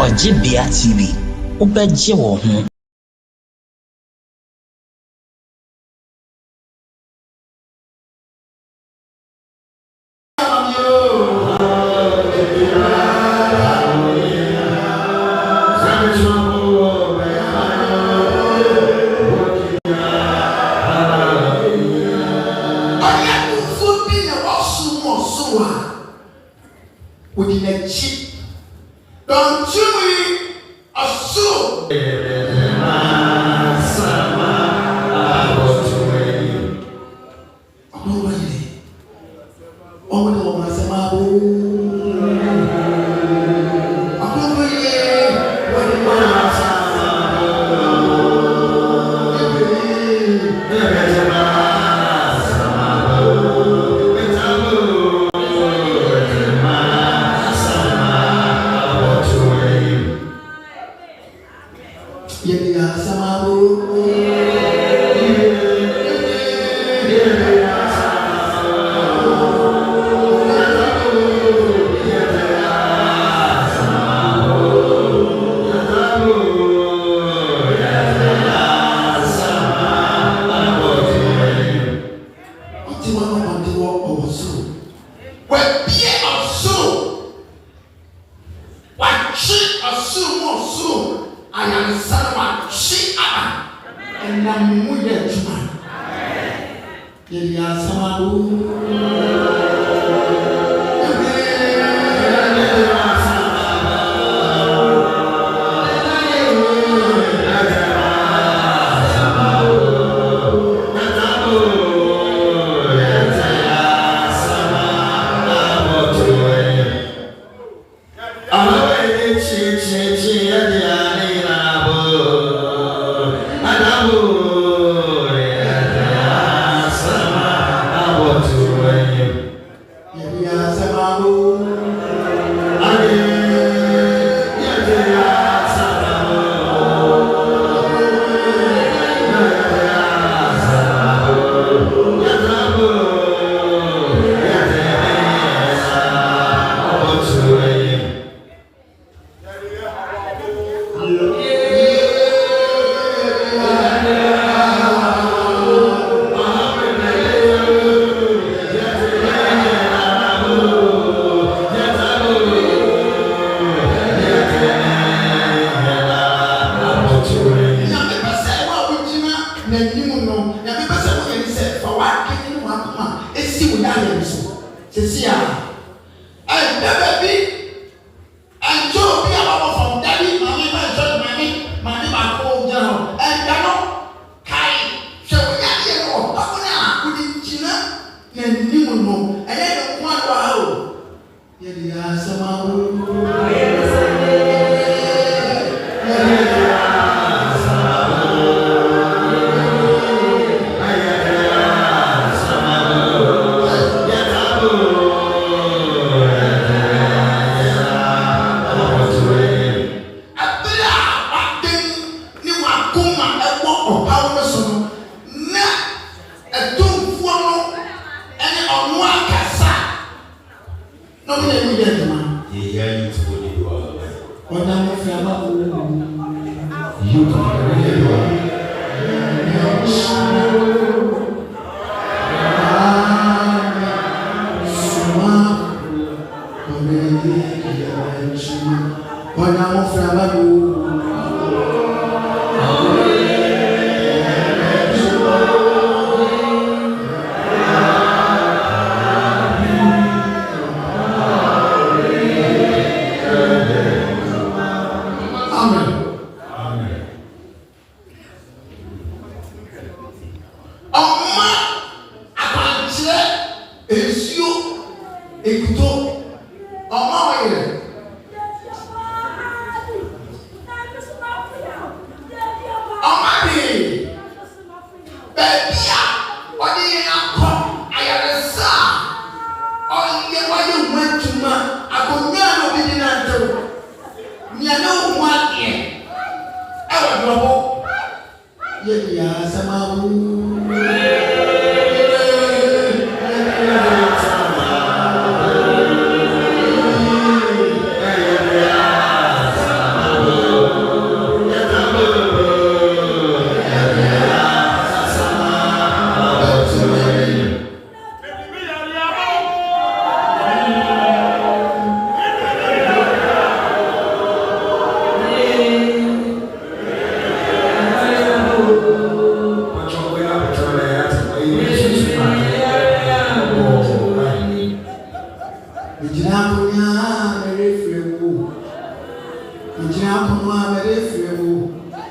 Ojibia TV. Ubeje wo ho.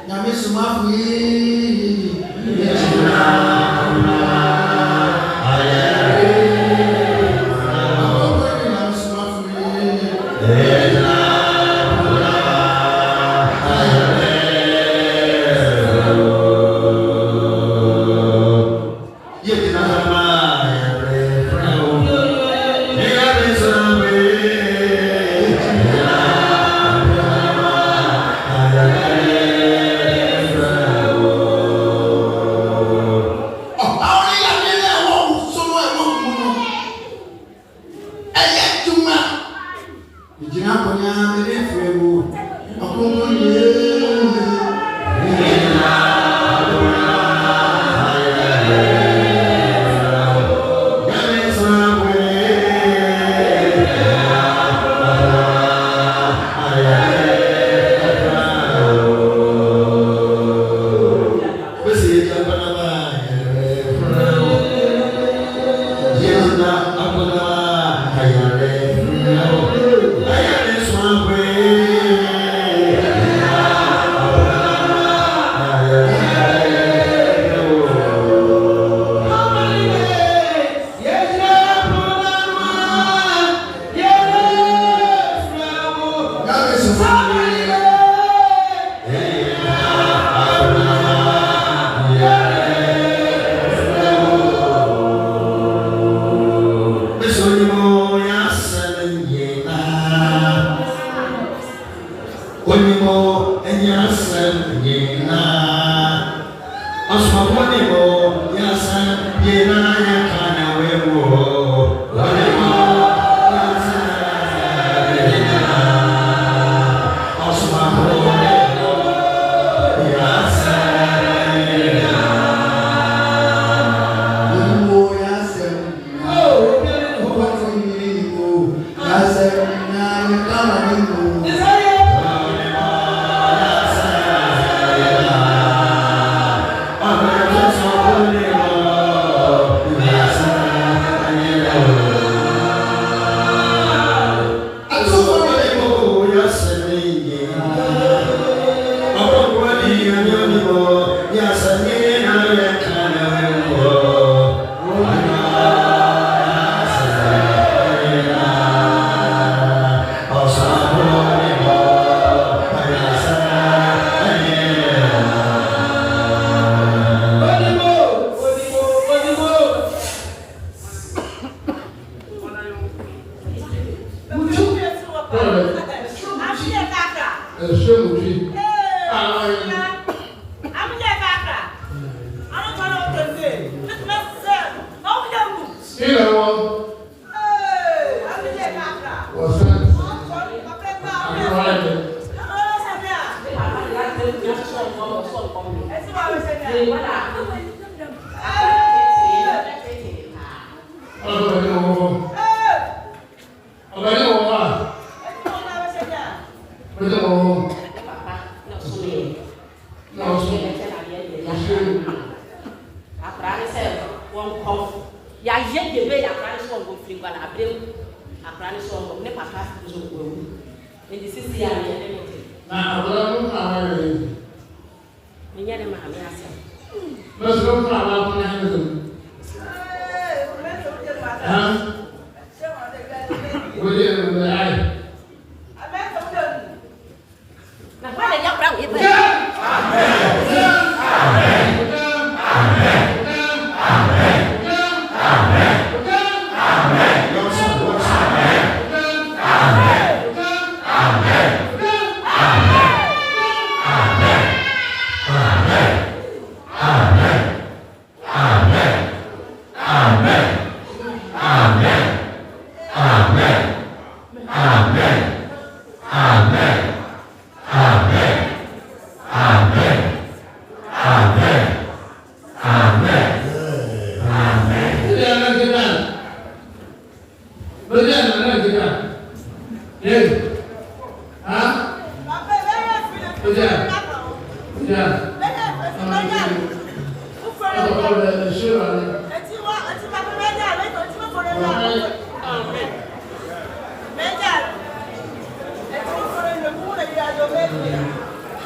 Nyame Somafo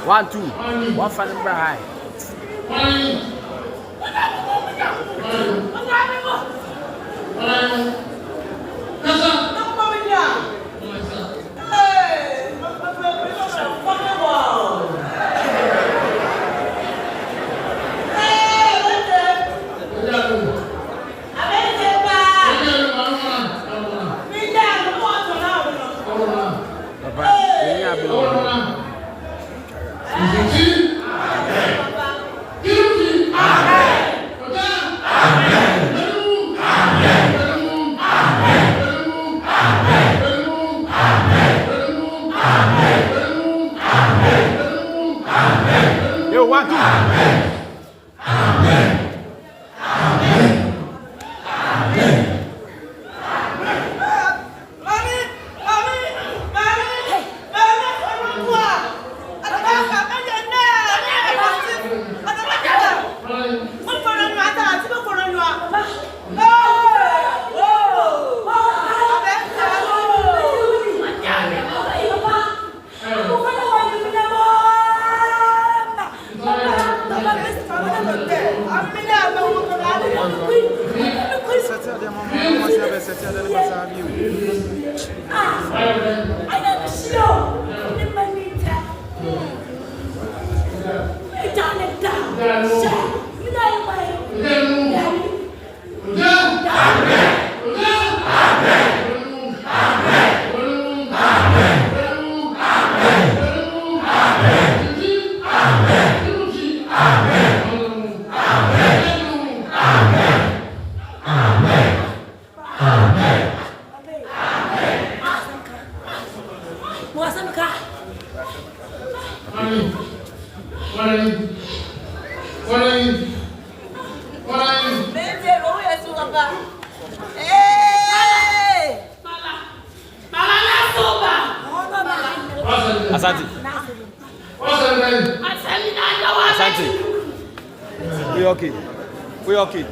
1, 2. One fan number high. Yo, 1, 2. Asante. Asante. We okay. We okay.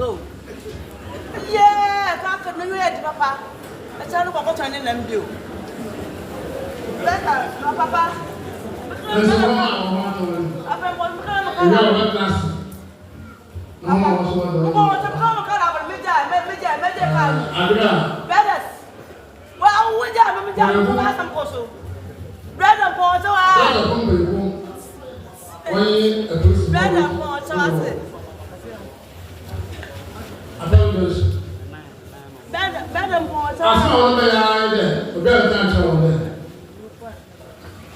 Oh. Yeah, I can't know it, Papa. I tell you what I'm going to do. Better, Papa. There's a woman. I've been one class. No more was one. Who wants to come and make better. Well, we got some coso. Bread and water. Bread and water. I found this. Bread and water. I saw one there. A better time on there.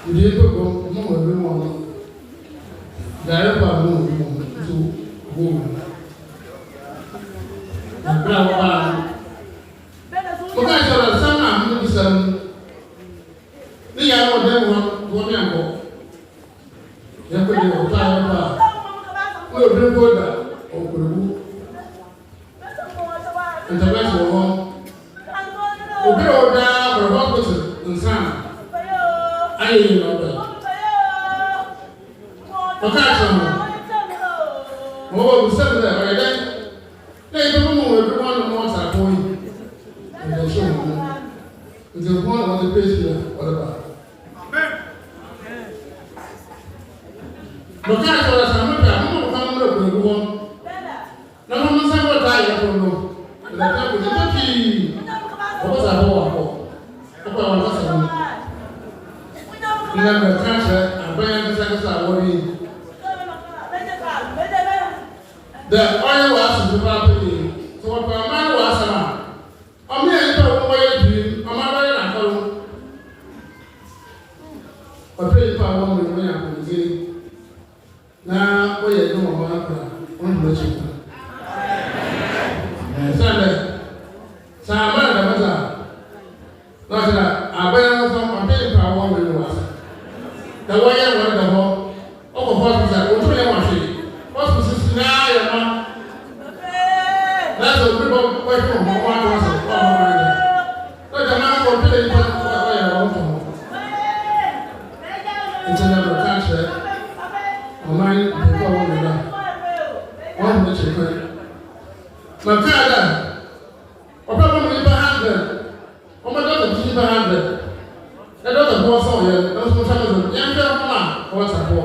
You did go more. There are no to go. Okay, so some the young one young boy. You put your time. No, don't go there. And the rest of all. Okay, or down for a hospital in Sam. I know that. Okay, so. Oh, we said that already. They don't know everyone wants a point. And they show them. It's a one on the page here. Whatever. But I told us I'm not going to go. No one said what I don't know. And I tell you, the key. What was I for? What was I? Never catch it. I'm bringing the second worry. The oil was to property. So what my man was around. I'm here to go away dream. I'm not very natural. But pray for one with me. I'm saying, now, we are doing one question. Sunday. Saman, the matter. Not that I bear some pay for one with us. The way I want the home. Oh, what is that? What do you want to say? What's the system now? That's a group of questions from one person. Let the man go to the way I want to. It's another country. My mind is going to that. One which is good. My father, or probably 100. Oh, my daughter, 100. I don't know what's on here. That's what I'm saying. Young man, what's up for?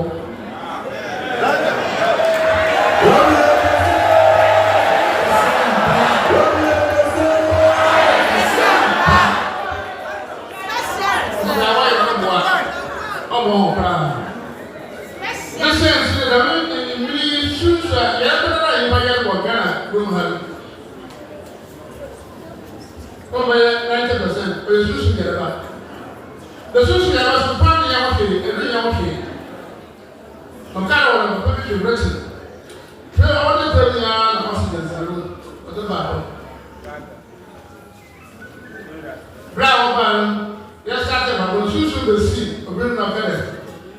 The social was partly Yawoh, every Yawoh. Macaro and the public direction. Tell all the 30 hospitals are the battle. Brown, yes, I will choose the sea of Britain of Venice.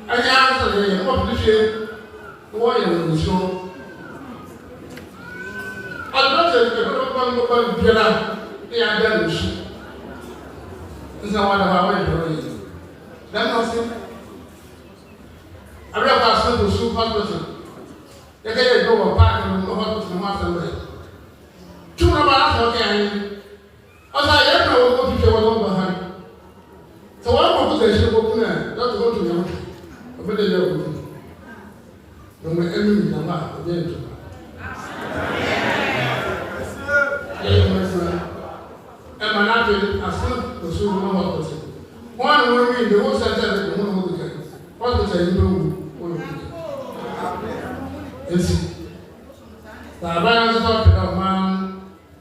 I answer the population, the warrior in the show. I'm not a good one, they are done. This is one of our ways. Then nothing. I read about some soup hospital. They get a go back and go hospital master. Two of us okay. As I ever go to show behind. So one proposition will go to you. A very little. No my enemy are not again. And my natural as soon as you know what to say. One will be the whole center of the moon. What was I do? Yes. The Abraham talking of man,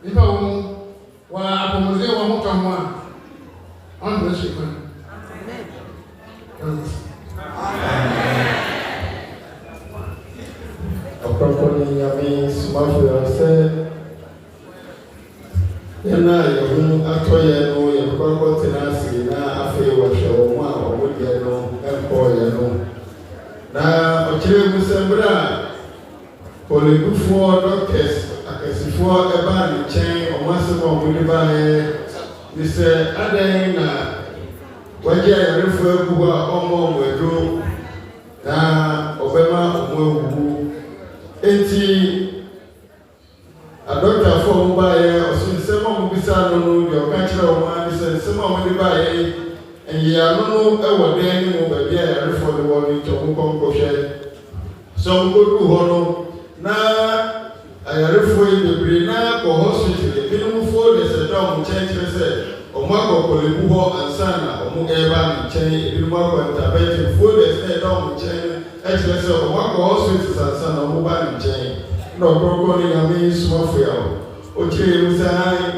if I won't, while I promise you one more on the ship. Ɔkrɔnkrɔnyi Nyame Somafo sɛ yɛna yɛho atɔ yɛn no yɛkɔkɔ tena ase na afei wɔhwɛ wɔn a wɔwɔ deɛ no ɛnkɔɔ yɛn no na ɔkyerɛ mu sɛ mmerɛ a pɔlɛgufoɔ doctors akɛsefoɔ ɛbaa ne nkyɛn ɔmo asɛm a ɔmo de baeɛ ne sɛ adɛn na wɔagye ayarefoɔ agu hɔ a ɔmmɔ ɔmo aduro na ɔbɛma ɔmo awuwu enti ayarefo baeɛ ɔso nsɛm a mobisa no no deɛ ɔka kyerɛ wɔn a sɛ nsɛm a mode baeɛ ɛyɛ no ɛwɔ dan no mu baabi a ayarefo de wɔ no nti ɔmo kɔnkɔhwɛ sɛ ɔmo kɔduru hɔ no na ayarefo yi bebree na kɔ hospital ebinom fo de sɛ dɔ ɔmo nkyɛn kyerɛ sɛ ɔmo akɔ kɔlebu hɔ ansa na ɔmo ɛreba ne nkyɛn ebinom akɔ ntabɛti fo de sɛ dɔ ɔmo nkyɛn ɛkyerɛ sɛ ɔmo akɔ hospital ansa na ɔmo ba ne nkyɛn na ɔkɔkɔ ne Nyame Somafo ya o kyerɛ mu sɛ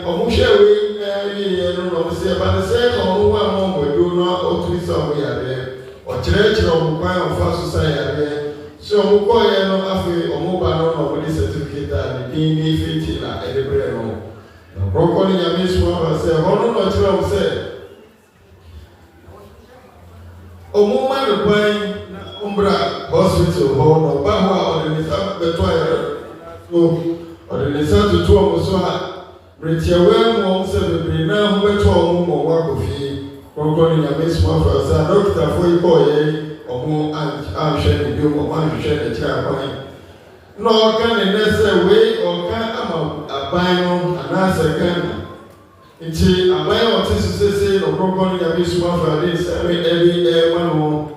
ɔmo hwɛ wei yɛ no na ɔmo sɛ ɛba ne sɛ ɔmo wa ma ɔmo adu na ɔtumi sɛ ɔmo yareɛ ɔkyerɛkyerɛ ɔmo kwan ɔfa so sa yareɛ sɛ ɔmo kɔɔyɛ no afei ɔmo ba no na ɔmo de certificate a ne din ne fiti na ɛde brɛ no na ɔkɔkɔ ne Nyame Somafo sɛ hɔ no na ɔkyerɛ ɔmo sɛ ɔmo ma ne kwan na ɔmbra hospital hɔ na ɔba hɔ a ɔde ne nsa bɛto ayarɛ ɔde ne nsa toto ɔmo so a mmeretiawaa mu ɔmo sɛ bebree na ho bɛto ɔmo ma ɔmo akɔ fie kɔkɔ ne Nyame Somafo sɛ dɔkitafoɔ yi kɔɔyɛ ɔmo anhwɛ ne bio ɔmo anhwehwɛ n'akyiri akwan na ɔka ne nɛ sɛ wei ɔka ama aban no anaasɛ Ghana nti aban a ɔte so sese na ɔkɔkɔ ne Nyame Somafo ade nsɛm ɛbi ɛma no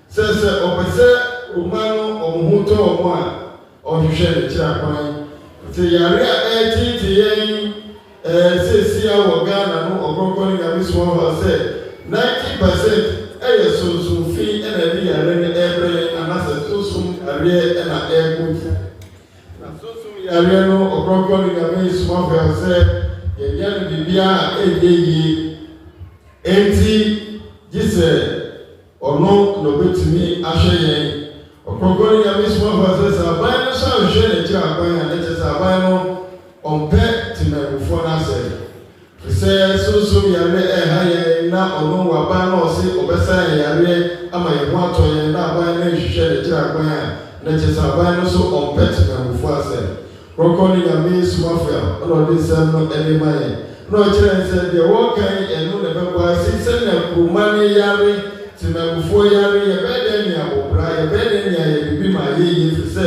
sɛ ɔpɛ sɛ ɔma no ɔmo ho tɔ ɔmo a ɔhwehwɛ n'akyiri akwan nti yare a ɛtete yɛn sesi a wɔ Ghana no ɔkɔkɔ ne Nyame Somafo sɛ 90% ɛyɛ sonsomfi ɛna ɛde yare ne ɛbrɛ anasɛ sonsom yareɛ ɛna ɛɛkɔ na sonsom yareɛ no ɔkɔkɔ ne Nyame Somafo sɛ yɛyɛ no biribiara a ɛyɛ yie enti gye sɛ ɔno na ɔbɛtumi ahwɛ yɛn ɔkɔkɔ ne Nyame Somafo sɛ aban no sɛ ahwehwɛ n'akyiri akwan a ɛkyɛ sɛ aban no ɔmpɛ temamufoɔ no asɛ sɛ sonsom yareɛ ɛha yɛn na ɔno wɔ aban no ɔse ɔbɛsa yɛn yareɛ ama yɛn ho atɔ yɛn na aban no ahwehwɛ n'akyiri akwan a na kyɛ sɛ aban no so ɔmpɛ temamufoɔ asɛ kɔkɔ ne Nyame Somafo a ɔna ɔde nsɛm no ɛde ma yɛn na ɔkyerɛ sɛ deɛ wɔkan ɛno na ɛbɛbɔ ase sɛnea kuroma ne yare temamufoɔ yare yɛbɛyɛ dɛ nea wɔbra yɛbɛyɛ dɛ nea yɛbibi ma yɛyie firi sɛ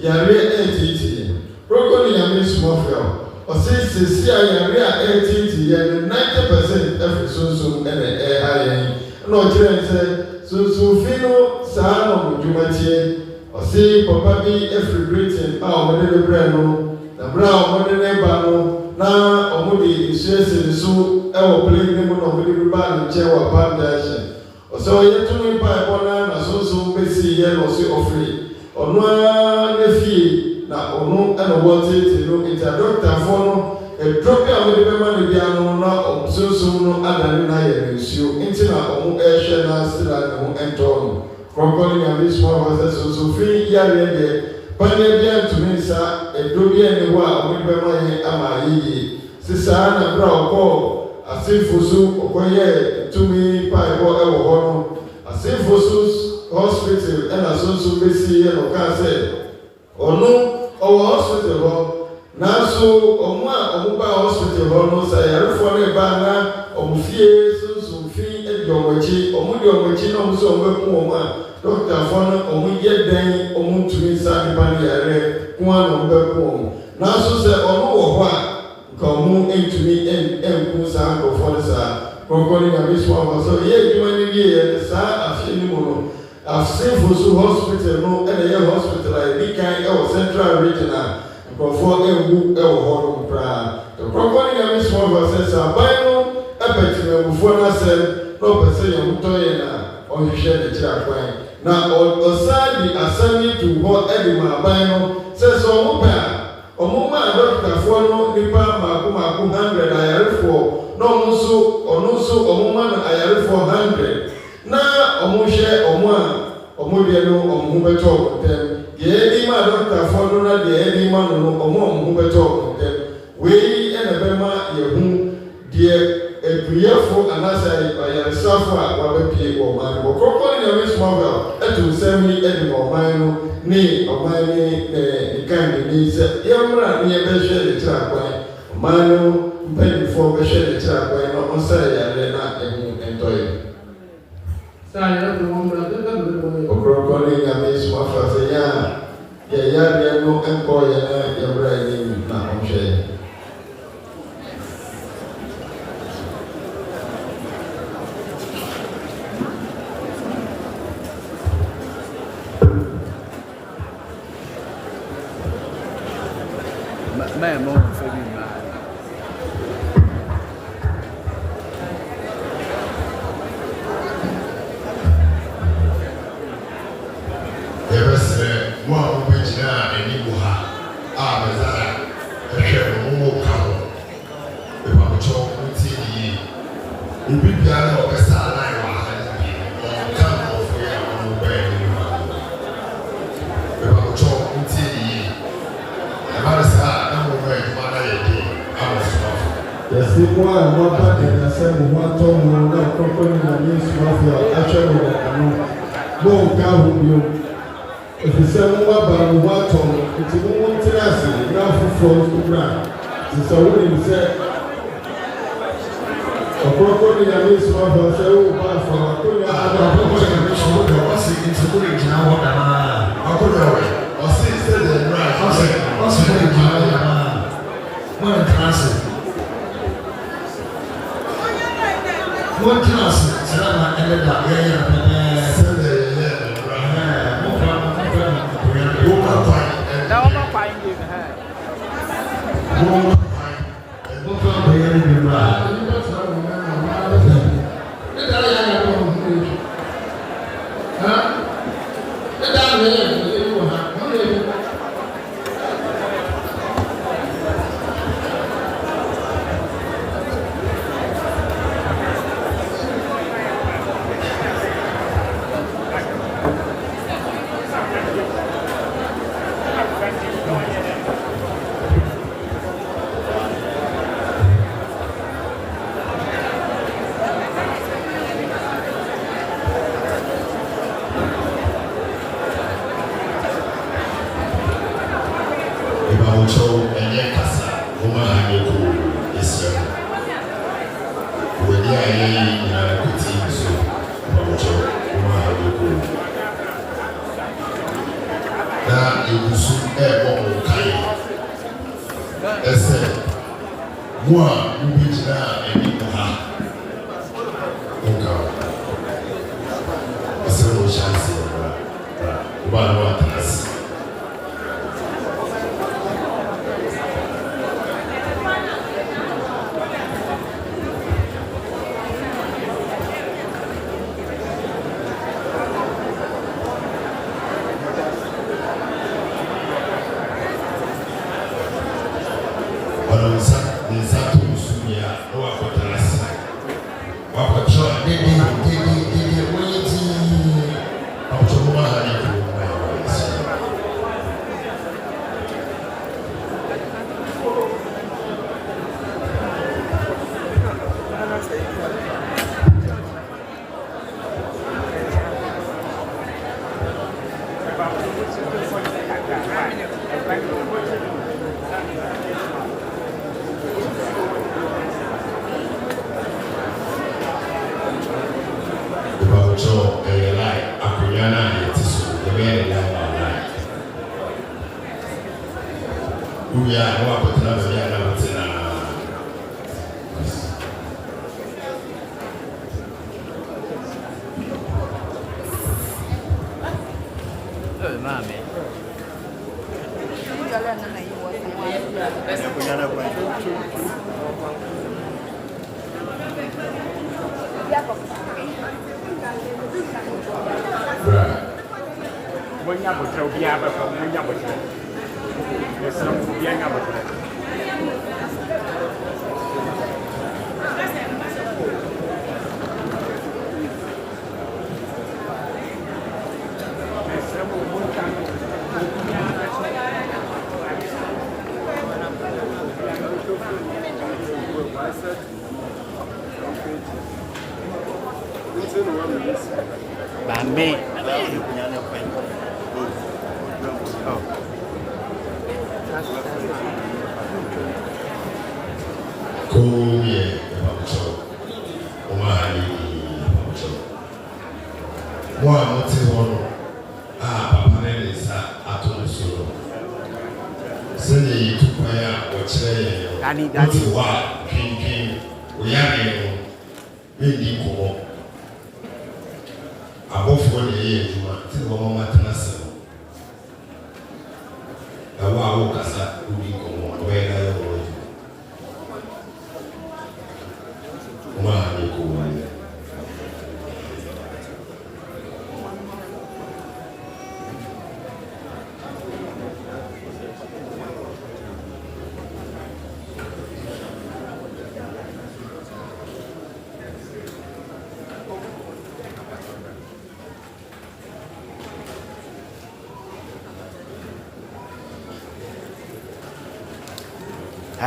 yareɛ ɛɛtiitii kɔkɔ ne Nyame Somafo a ɔse sesi a yare a ɛɛtiitii yɛn 90% ɛfiri sonsom ɛna ɛɛha yɛn na ɔkyerɛ sɛ sonsomfi no saa na ɔmo dwuma teɛ ɔse papa bi ɛfiri Britain a ɔmode ne brɛ no na brɛ a ɔmode ne ba no na ɔmode nsuo asi ne so ɛwɔ plane ne mu na ɔmode bi baa ne nkyɛn wɔ apamdaahye ɔsɛ ɔyɛ tumi mpaebɔ na sonsom bɛsi yɛ na ɔse ɔfiri ɔno ara ne fie na ɔno ɛna wɔtete no nti adɔkitafoɔ no ɛdurɔ bi a wɔde bɛma no bia no na sonsom no adane no ayɛ ne nsuo nti na ɔmo ɛrehwɛ na asera ne ho ɛntɔ no kɔkɔ ne Nyame Somafo sɛ sonsomfi yareɛ deɛ paneɛ bi antumi nsa ɛdurɔ bi a ɛne hɔ a wɔde bɛma yɛn ama ayɛyie sisaa na berɛ a ɔkɔɔ asefo so ɔkɔyɛ tumi mpaebɔ ɛwɔ hɔ no asefo so hospital ɛna sonsom bɛsi yɛ no ɔkaa sɛ ɔno ɔwɔ hospital hɔ nanso ɔmo a ɔmo ba hospital hɔ no sɛ yarefoɔ no ba na ɔmo fie sonsomfi ɛdi ɔmo akyi ɔmo di ɔmo akyi na ɔmo sɛ ɔmo bɛko ɔmo a dɔkitafoɔ no ɔmo yɛ dɛn ɔmo ntumi nsa nipa no yareɛ ko a na ɔmo bɛko ɔmo nanso sɛ ɔmo wɔ hɔ a nka ɔmo ntumi ɛnku saa nkurɔfoɔ no saa kɔkɔ ne Nyame Somafo sɛ ɔyɛ adwuma no wie yɛ saa afei no mu no asefo so hospital no ɛna yɛ hospital a yɛdi kan ɛwɔ central region a nkurɔfoɔ ɛnwu ɛwɔ hɔ no koraa kɔkɔ ne Nyame Somafo sɛ sɛ aban no ɛpɛ temamufoɔ no asɛm na ɔpɛ sɛ yɛn ho tɔ yɛn a ɔhwehwɛ n'akyiri akwan na ɔsan de asɛm yi to hɔ ɛde ma aban no sɛ ɔmo pɛ a ɔmo ma adɔkitafoɔ no nipa maako 100 ayarefoɔ na ɔno nso ɔmo ma no ayarefoɔ 100 na ɔmo hwɛ ɔmo a ɔmo deɛ no ɔmo ho bɛtɔ ɔmo ntɛm deɛ ɛdi ma adɔkitafoɔ no na deɛ ɛdi ma no ɔmo ho bɛtɔ ɔmo ntɛm wei ɛna bɛma yɛhu deɛ apuyɛfo anaasɛ ayaresafo a wabɛpie wɔ ɔman no kɔkɔ ne Nyame Somafo ɛto nsɛm yi ɛde ma ɔman no ne ɔman ne kan ne ni sɛ yɛmmra ne yɛbɛhwɛ n'akyiri akwan ɔman no mpanyinfoɔ bɛhwɛ n'akyiri akwan na ɔnsa yare na ɛho ɛntɔyɛ ɔkrɔnkrɔn ne Nyame Somafo sɛ yɛ a yɛyareɛ no ɛnkɔ yɛ na yɛmmra anim na ɔhwɛ Man, more for me, man. There was one which now and you have. Ah, Mazara, a share more cow. The Papacho, TV. You be the other of a star line or come off where I'm wearing you. The Papacho, TV. The Marissa, I'm wearing one day. I was off. Yes, the one party and assemble one ton of no company and use Somafo actually that no cow will be. If you say more about one ton, it's a woman terrace, now for floors to ground. Since I wouldn't say, Ɔkrɔnkrɔnyi Nyame Somafo say, oh, bad for a good what's it into putting now? I could have or say, instead of right, what's it one class. One class, Sarah ended up here.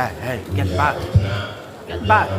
Hey, get back. Get back.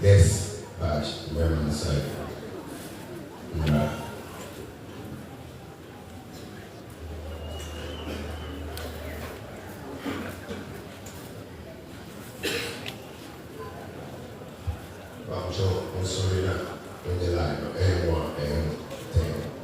This patch, women's side. Right. I'm sorry that when the line of anyone and thing.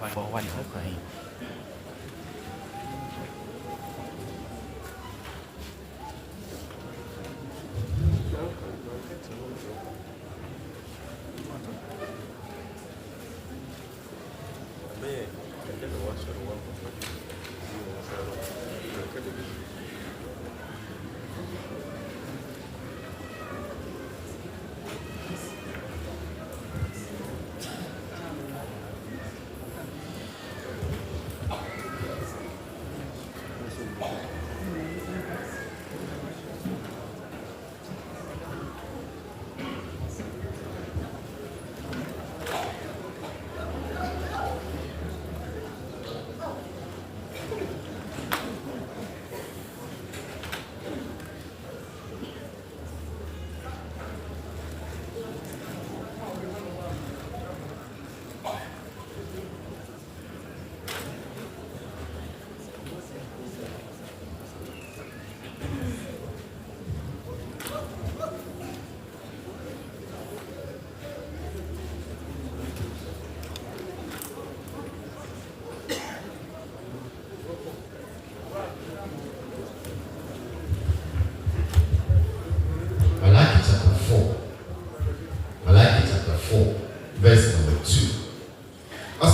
for one Ɔkrɔnkrɔnyi.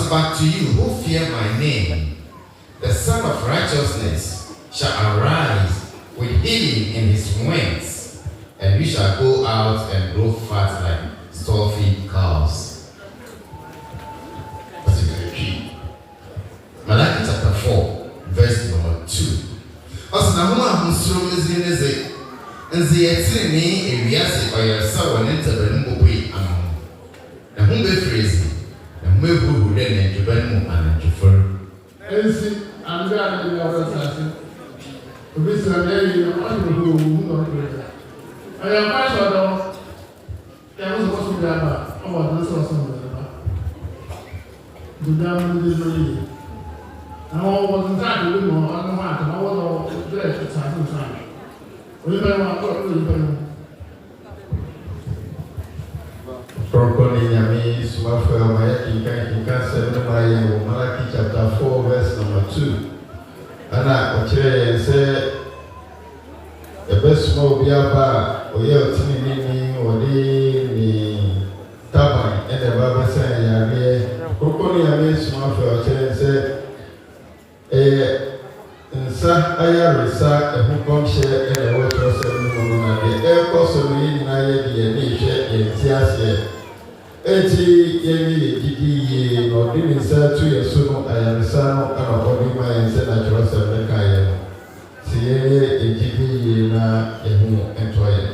But to you who fear my name, the Son of Righteousness shall arise with healing in his wings, and we shall go out and grow fat like stall-feed cows. That's the key. Malachi chapter 4, verse number 2. Also, now who is in the and the eternity in the assay or your sour and enter the Mubui among. And whom be phrasing. Who then and to Ben and to Fur. I'm glad to be our assassin. To be so very wonderful. I am quite sure there was supposed to be about this or something. The damn is really. I wasn't trying to do more on the heart, and I was dressed at some time. We don't want to Ɔkrɔnkrɔnyi Nyame Somafo amaya kinka sɛm no ma yɛn wɔ Malachi chapter 4 verse number 2. Ana ɔkyerɛ yɛn sɛ ɛbɛsoma obi aba a ɔyɛ ɔteneneni ɔde ne taban ɛna ɛba bɛsɛn yareɛ. Ɔkrɔnkrɔnyi Nyame Somafo ɔkyerɛ yɛn sɛ ɛyɛ nsa ayaresa ɛho kɔmhyɛ ɛna ɛwɔ kyerɛsɛm no mu no na deɛ ɛrekɔ so no yɛn nyinaa yɛ deɛ ne ehwɛ yɛn ti aseɛ. Eti yɛn yɛ didi yie na ɔde ne nsa to yɛ so no ayaresa no ɛna ɔde ma yɛn sɛ na kyerɛsɛm no ka yɛn no. Si yɛn yɛ didi yie na ɛho ɛntɔ yɛn.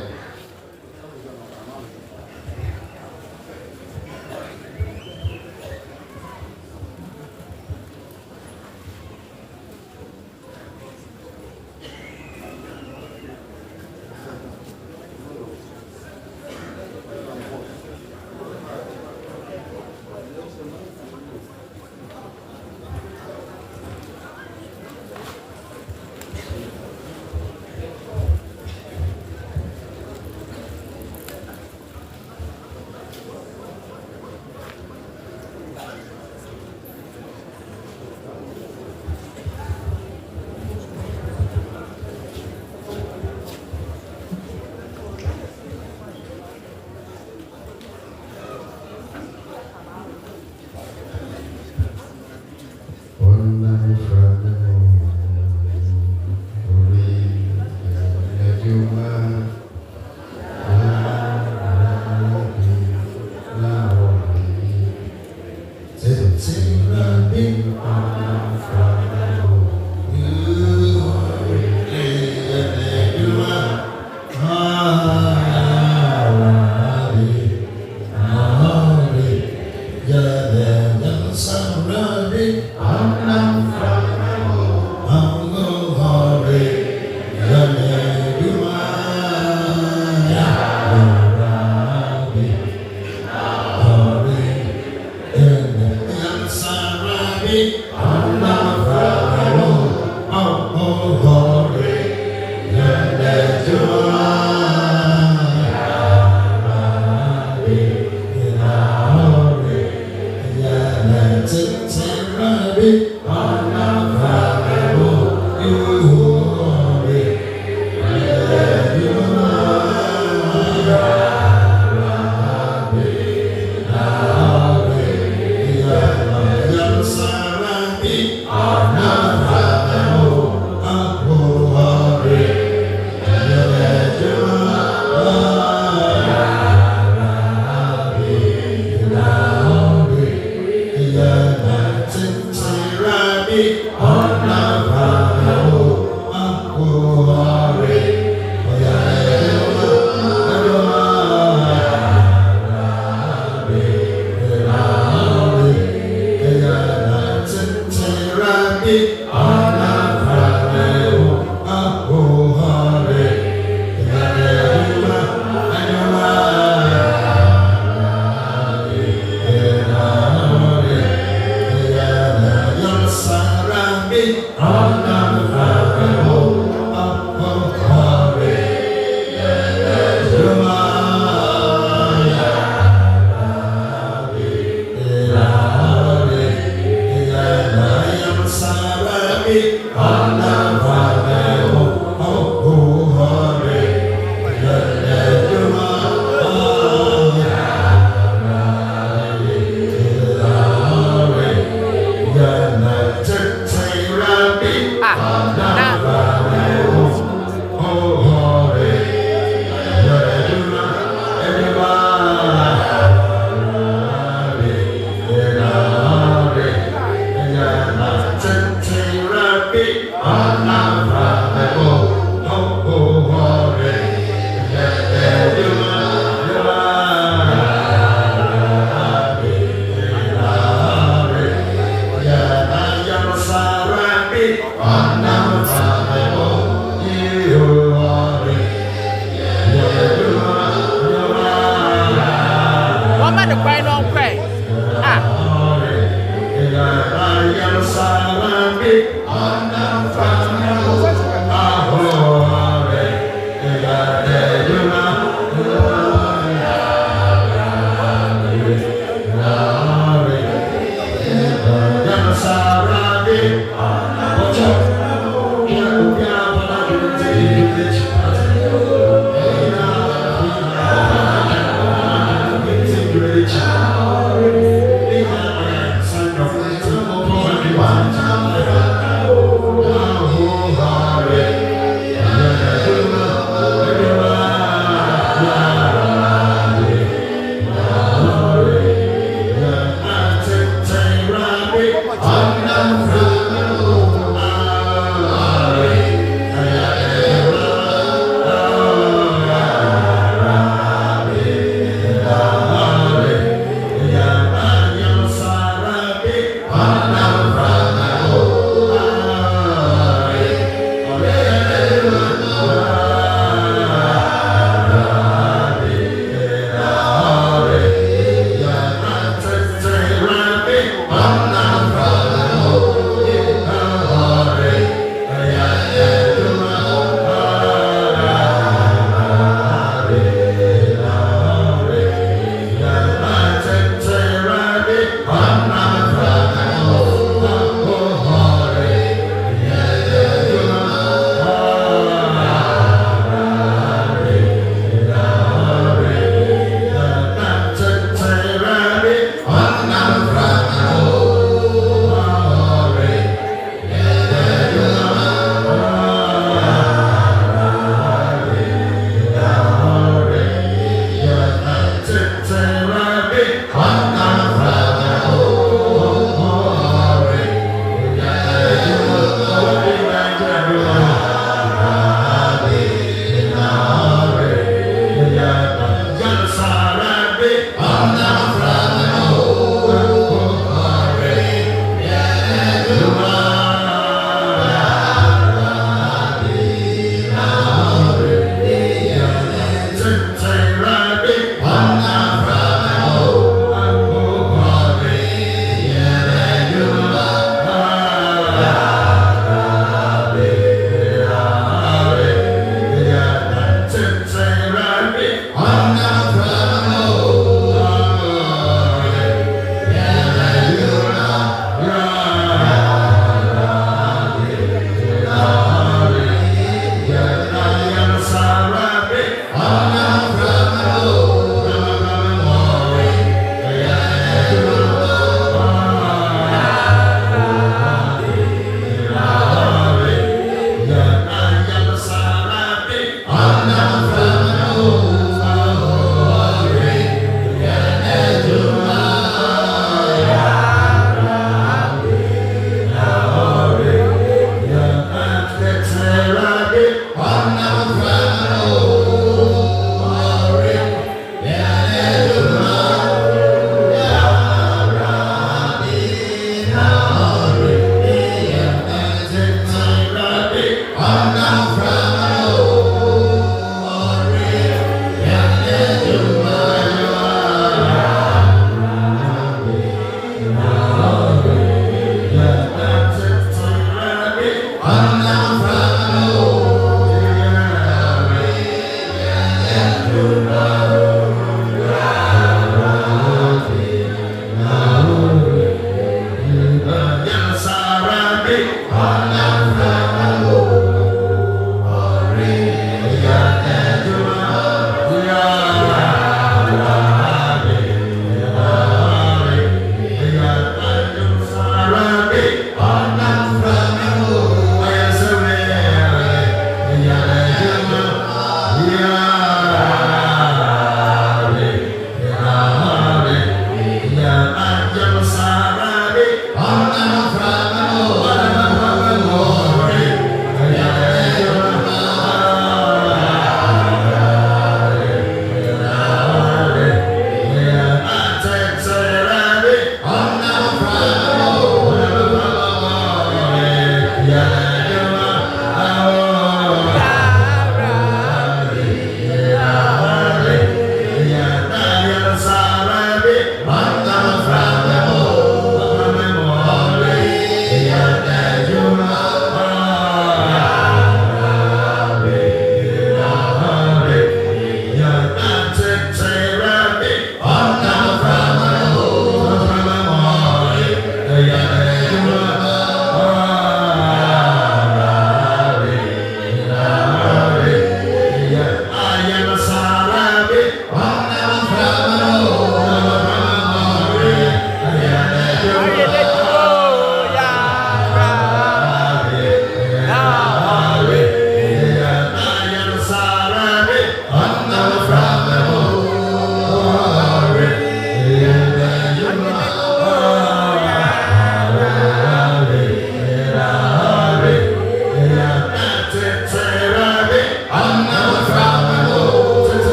Ten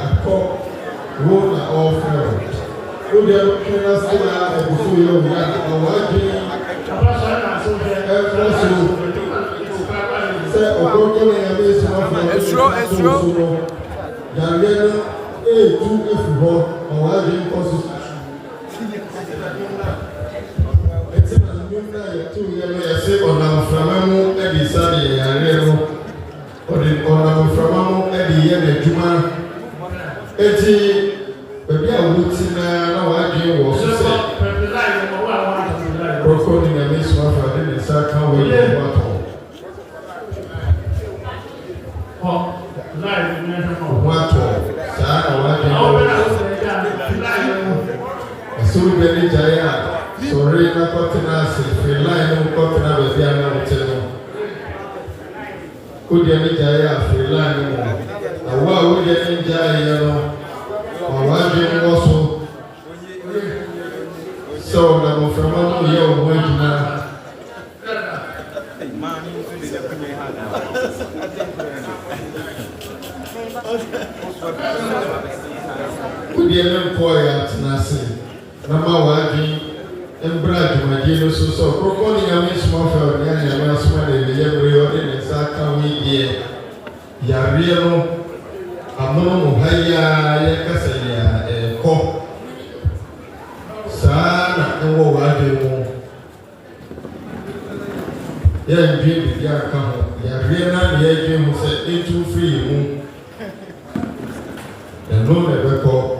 akɔ wo na ɔfrɛ wo deɛ twɛn ase na ɛbuso yɛ wo ya na wadwe ɛfrɛ so sɛ ɔkɔkɔ na Nyame Somafo esuro yareɛ no etu efi hɔ na wadwe nkɔ so eti na nnwom na yɛtu yɛ no yɛse ɔnam mframa mu ɛde sa de yareɛ no ɔde ɔnam mframa mu ɛde yɛ n'adwuma eti baabi a wɔti na wadwe wɔ so sɛ kɔkɔ ne Nyame Somafo de ne nsa ka wɔ yɛ wɔ atɔ wato saa na wadwe asoro bɛ ne gyae a sɔre na kɔtena ase firi line no kɔtena baabi a na wote no wodeɛ ne gyae a firi line no na wo a wodeɛ ne gyae yɛ no ma wadwe wɔ so sɛ ɔnam mframa no yɛ wo ho adwuma wodeɛ ne nkɔɔ yɛ atena ase na ma wadwe mbra adwumadie no so sɛ ɔkɔkɔ ne Nyame Somafo ne Nyame asoma ne yɛ bere ɔde ne nsa aka ho deɛ yareɛ no amono mo ha yi a yɛkasa yɛ ɛkɔ saa na ɛwɔ wadwe mu yɛndwe biribi aka ho yareɛ na ne yɛdwe ho sɛ ɛtu firi mu ɛno na ɛbɛkɔ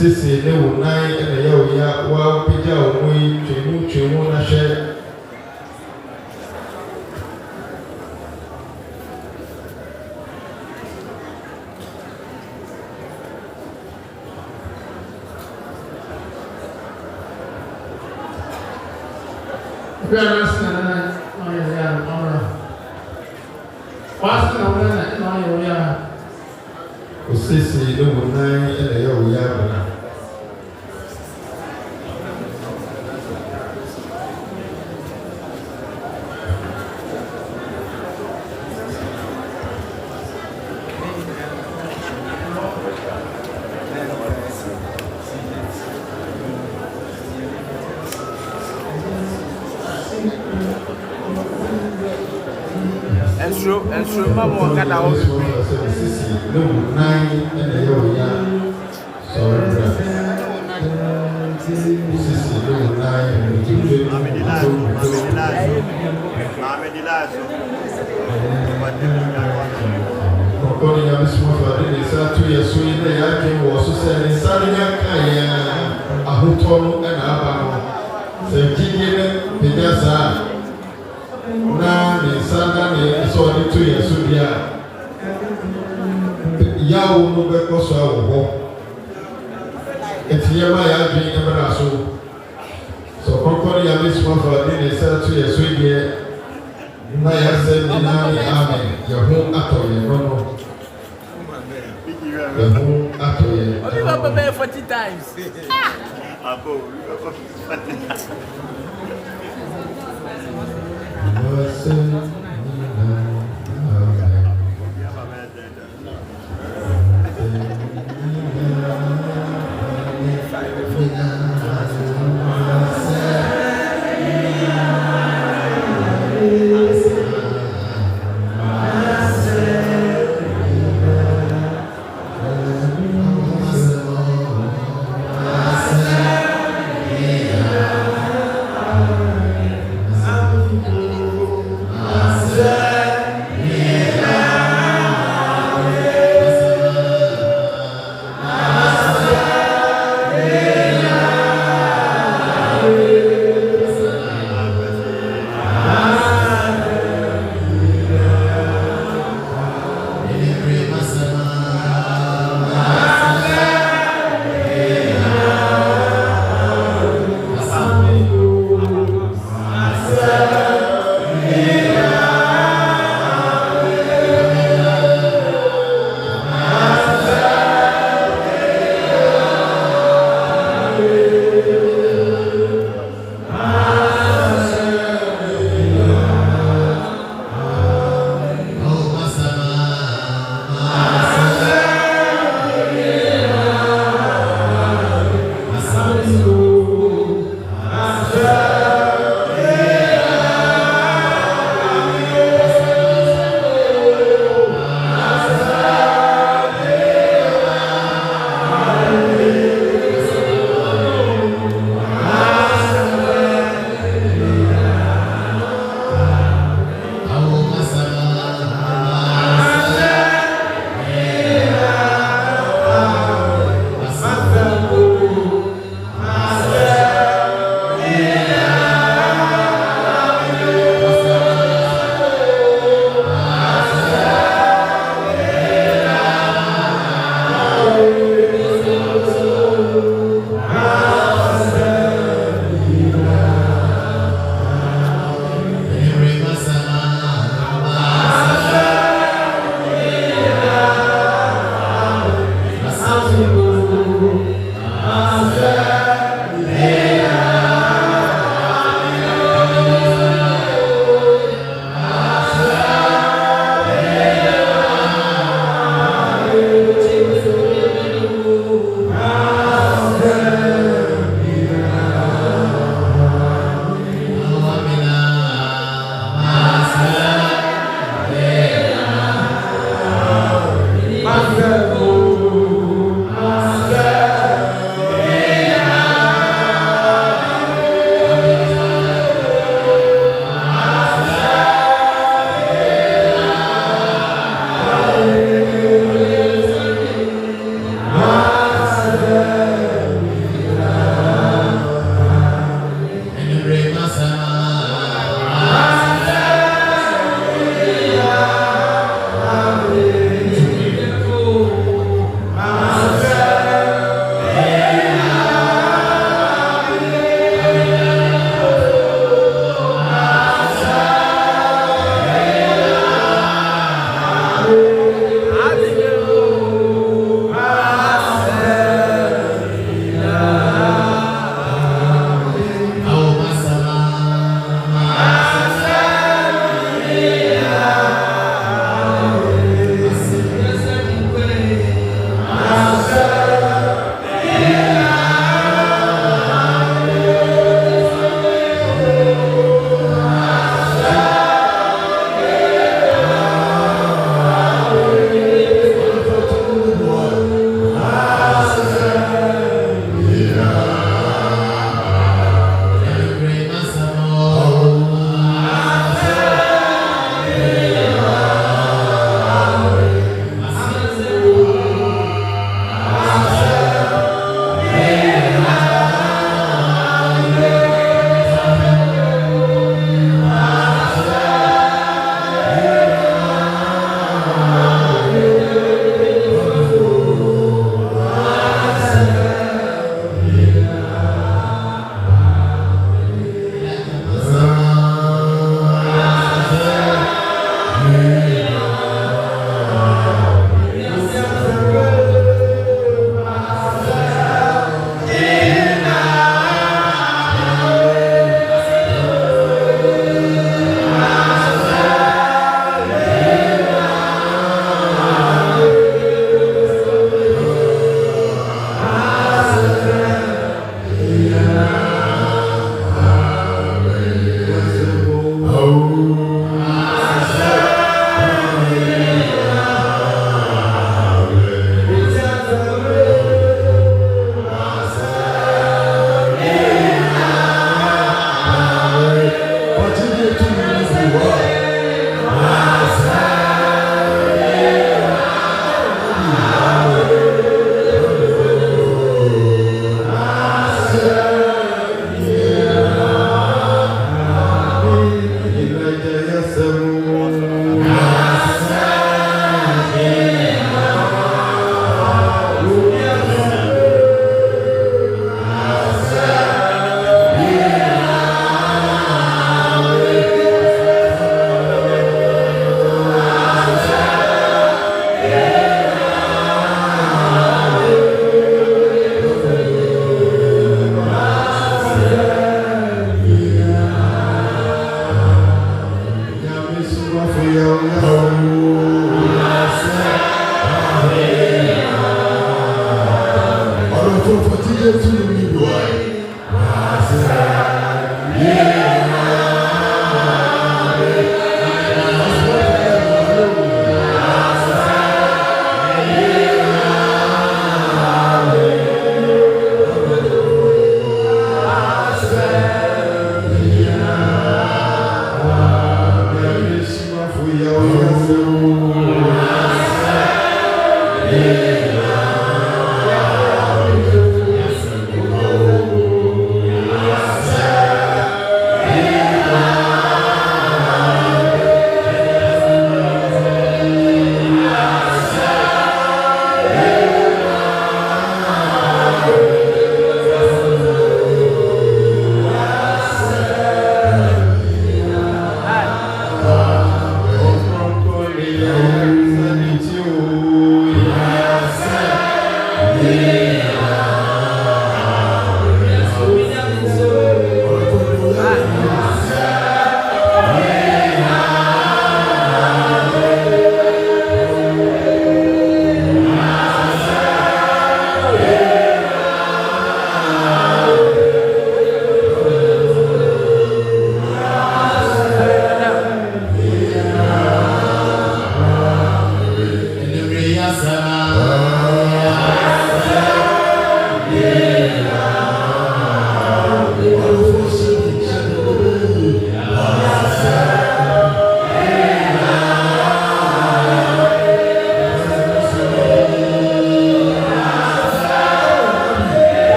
Sisi ne unai ene Yawoh ya wa pija omui twemu na hye Sisi ne unai ene Yawoh ya bana Enstro mamo kada ho sisi ne unai ene Yawoh ya sorry sisi ne unai Koni ya Somafo de sa tu ya so yi na ya dwen wo so se ni sa ni aka ya ahoto no na aba no se gidie ne bia sa na ni sa na ni so ni tu ya so bia Yawoh no be ko so awo ho etiye ma ya dwen e bra so koni ya Somafo de sa tu ya so yi na ya se ni na ni amen Yawoh ato ye no only Papa pay 40 times.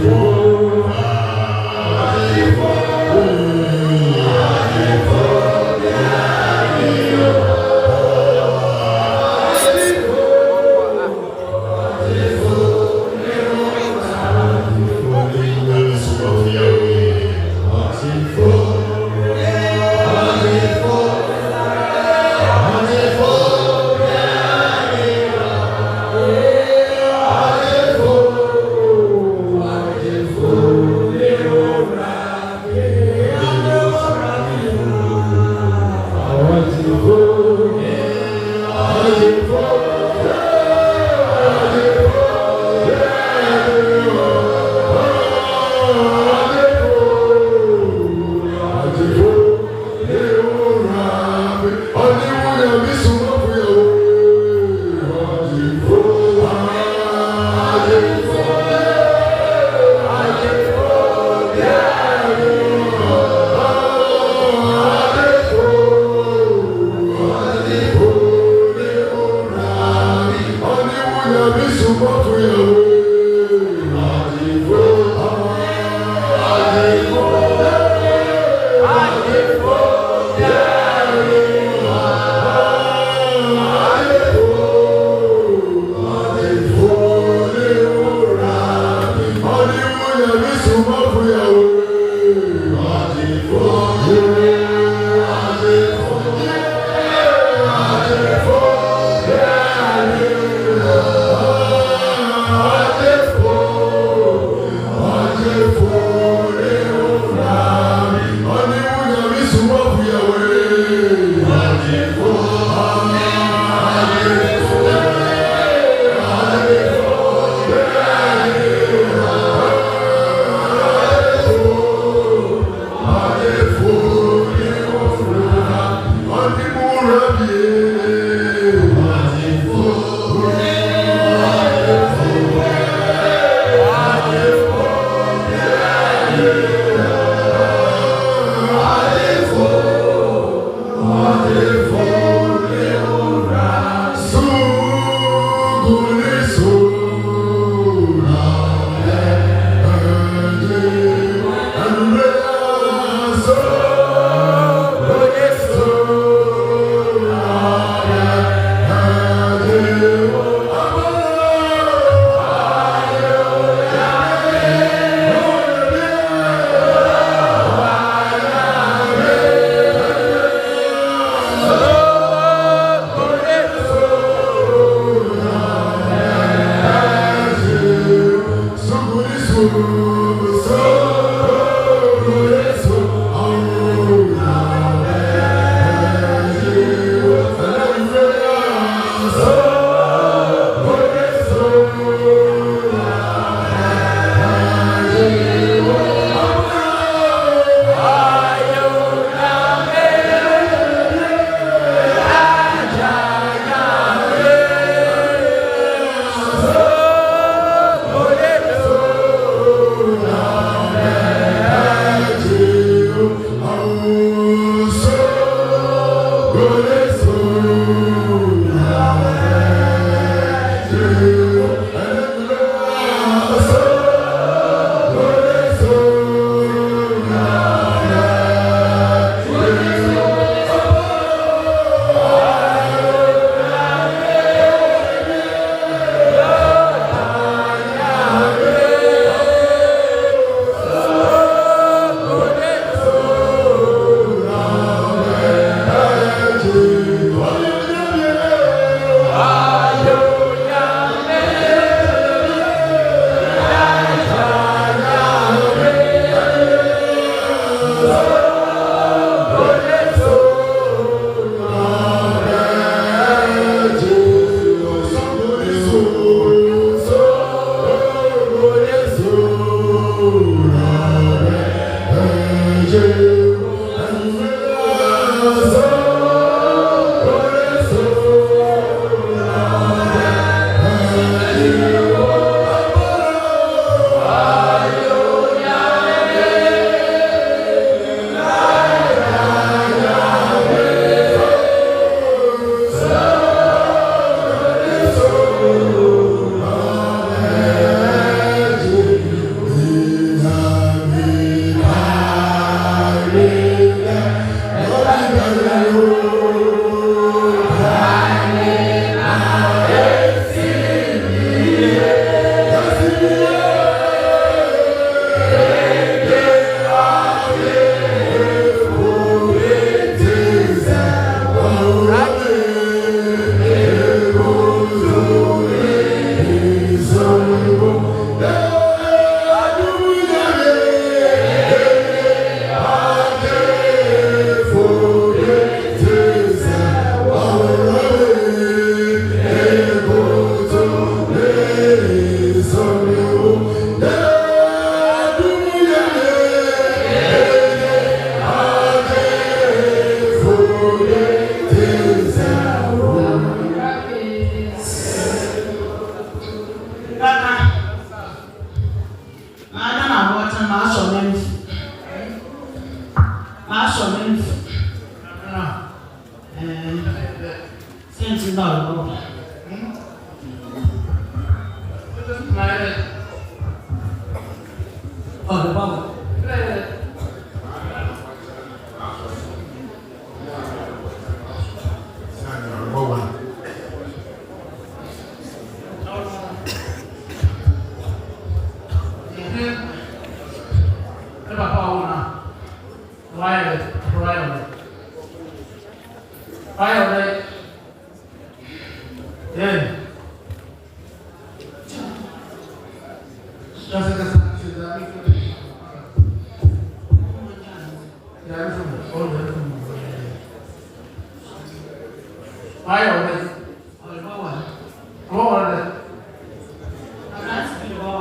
Oh,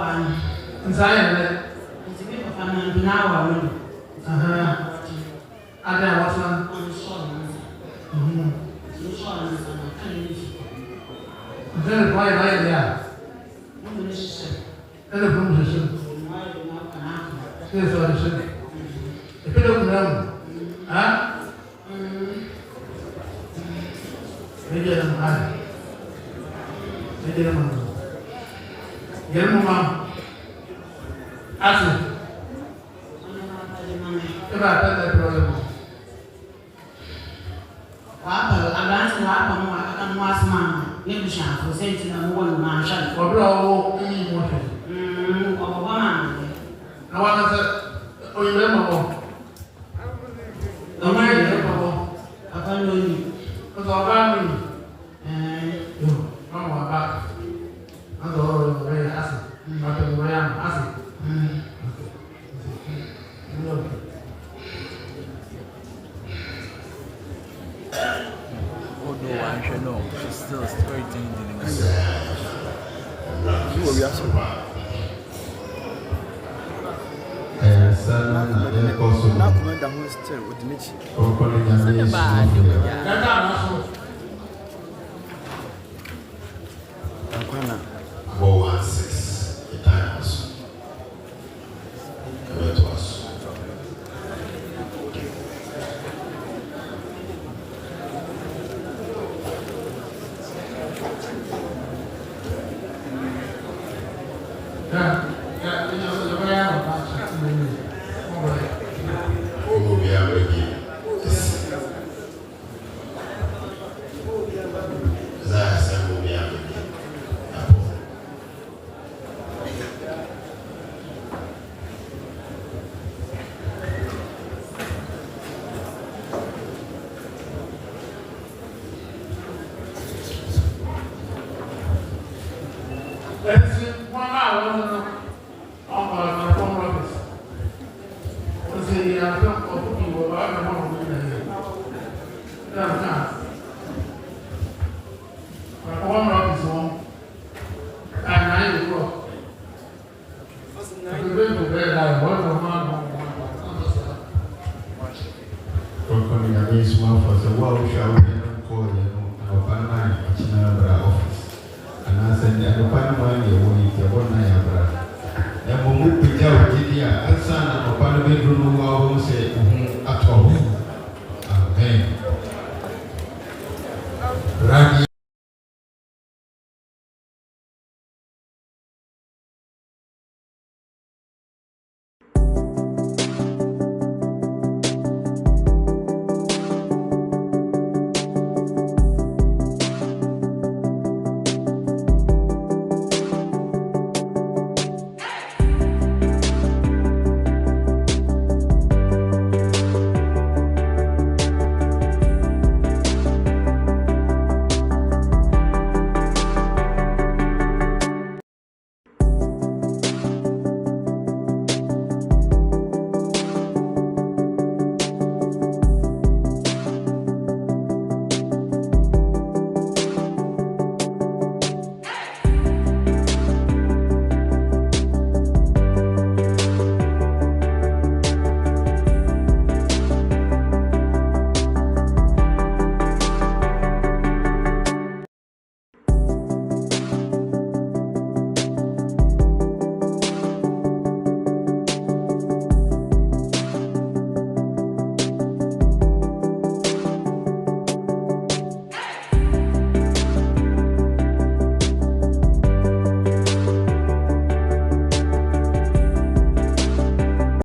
Why Inside, it's a bit of an hour. I don't what's on. Very quiet, right there. And the promotion. Here's what I said. If you don't know, huh? Maybe I'm high. Maybe I'm Get mom. Ask me. If I tell that problem. Advance I can watch man. Maybe for saying no one man shall For bro, any motion. I want to say, oh, you remember. The man, I can't know you. Because about me. You, I'm back. I'm the very acid. I'm the way I'm acid. No, she's still storytelling in the You will be asking. now commander who is still with Mitch. About 16, the time was. Come to us. Let's see, 1 hour.